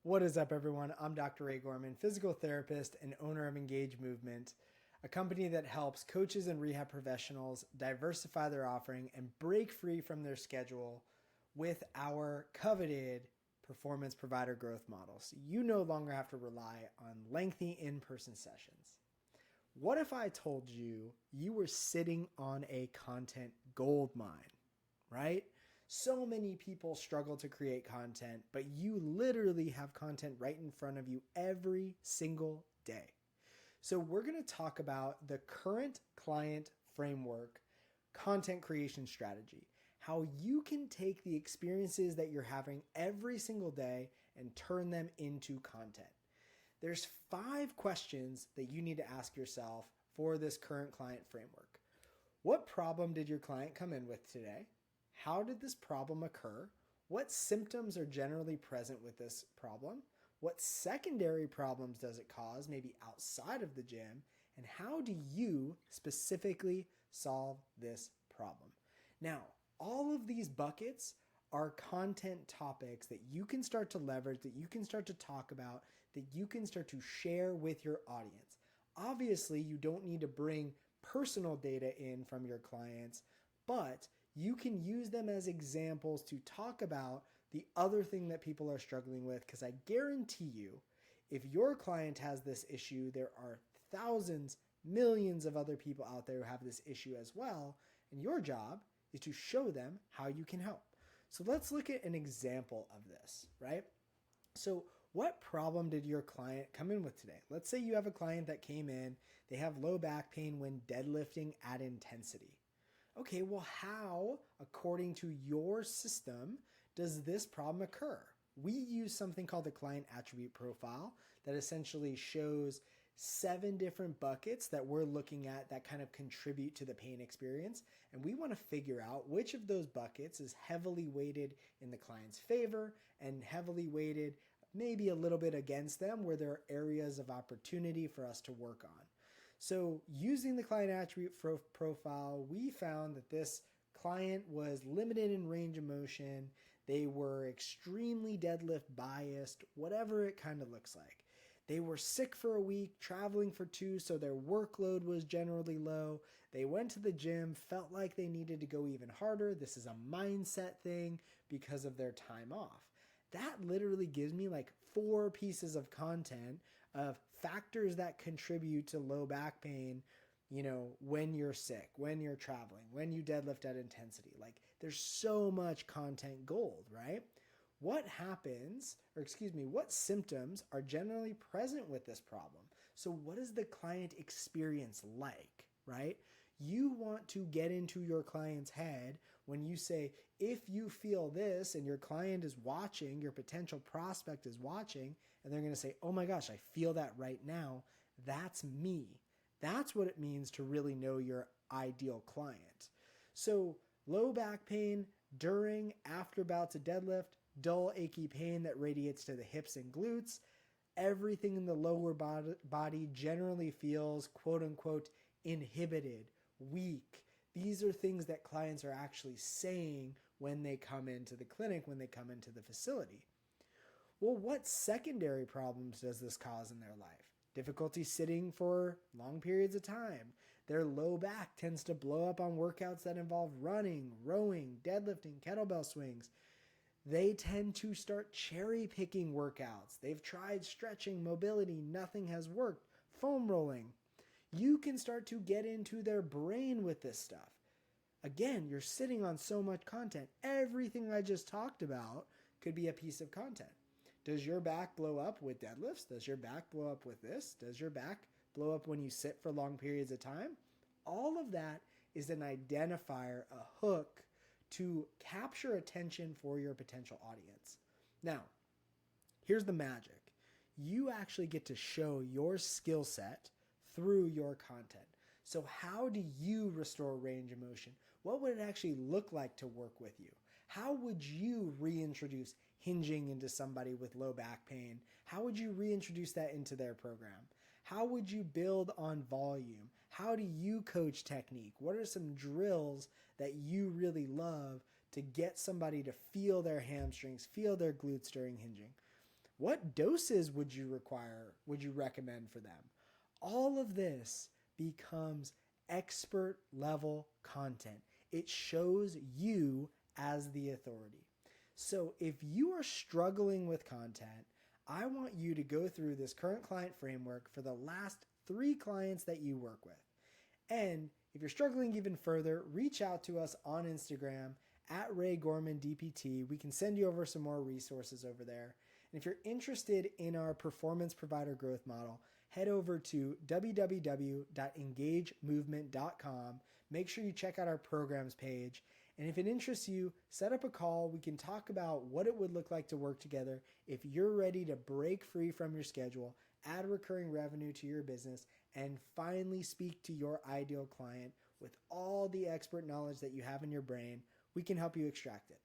What is up, everyone? I'm Dr. Ray Gorman, physical therapist and owner of Engage Movement, a company that helps coaches and rehab professionals diversify their offering and break free from their schedule with our coveted performance provider growth model. So you no longer have to rely on lengthy in-person sessions. What if I told you you were sitting on a content gold mine, right? So many people struggle to create content, but you literally have content right in front of you every single day. So we're going to talk about the current client framework content creation strategy, how you can take the experiences that you're having every single day and turn them into content. There's 5 questions that you need to ask yourself for this current client framework. What problem did your client come in with today? How did this problem occur? What symptoms are generally present with this problem? What secondary problems does it cause, maybe outside of the gym? And how do you specifically solve this problem? Now, all of these buckets are content topics that you can start to leverage, that you can start to talk about, that you can start to share with your audience. Obviously, you don't need to bring personal data in from your clients, but you can use them as examples to talk about the other thing that people are struggling with, because I guarantee you, if your client has this issue, there are thousands, millions of other people out there who have this issue as well, and your job is to show them how you can help. So let's look at an example of this, right? So what problem did your client come in with today? Let's say you have a client that came in, they have low back pain when deadlifting at intensity. Okay, well, how, according to your system, does this problem occur? We use something called the client attribute profile that essentially shows 7 different buckets that we're looking at that kind of contribute to the pain experience. And we want to figure out which of those buckets is heavily weighted in the client's favor and heavily weighted maybe a little bit against them, where there are areas of opportunity for us to work on. So using the client attribute profile, we found that this client was limited in range of motion. They were extremely deadlift biased, whatever it kind of looks like. They were sick for a week, traveling for 2, so their workload was generally low. They went to the gym, felt like they needed to go even harder. This is a mindset thing because of their time off. That literally gives me like 4 pieces of content of factors that contribute to low back pain, when you're sick, when you're traveling, when you deadlift at intensity. Like, there's so much content gold, right? What symptoms are generally present with this problem? So what is the client experience like, right? You want to get into your client's head when you say, if you feel this, and your client is watching, your potential prospect is watching, and they're going to say, oh my gosh, I feel that right now. That's me. That's what it means to really know your ideal client. So low back pain during, after bouts of deadlift, dull, achy pain that radiates to the hips and glutes. Everything in the lower body generally feels, quote unquote, inhibited, weak. These are things that clients are actually saying when they come into the clinic, when they come into the facility. Well, what secondary problems does this cause in their life? Difficulty sitting for long periods of time. Their low back tends to blow up on workouts that involve running, rowing, deadlifting, kettlebell swings. They tend to start cherry picking workouts. They've tried stretching, mobility, nothing has worked. Foam rolling. You can start to get into their brain with this stuff. Again, you're sitting on so much content. Everything I just talked about could be a piece of content. Does your back blow up with deadlifts? Does your back blow up with this? Does your back blow up when you sit for long periods of time? All of that is an identifier, a hook to capture attention for your potential audience. Now, here's the magic. You actually get to show your skill set through your content. So how do you restore range of motion? What would it actually look like to work with you? How would you reintroduce hinging into somebody with low back pain? How would you reintroduce that into their program? How would you build on volume? How do you coach technique? What are some drills that you really love to get somebody to feel their hamstrings, feel their glutes during hinging? What doses would you require, would you recommend for them? All of this becomes expert level content. It shows you as the authority. So if you are struggling with content, I want you to go through this current client framework for the last 3 clients that you work with. And if you're struggling even further, reach out to us on Instagram at Ray Gorman DPT. We can send you over some more resources over there. And if you're interested in our performance provider growth model, head over to www.engagemovement.com. Make sure you check out our programs page. And if it interests you, set up a call. We can talk about what it would look like to work together if you're ready to break free from your schedule, add recurring revenue to your business, and finally speak to your ideal client with all the expert knowledge that you have in your brain. We can help you extract it.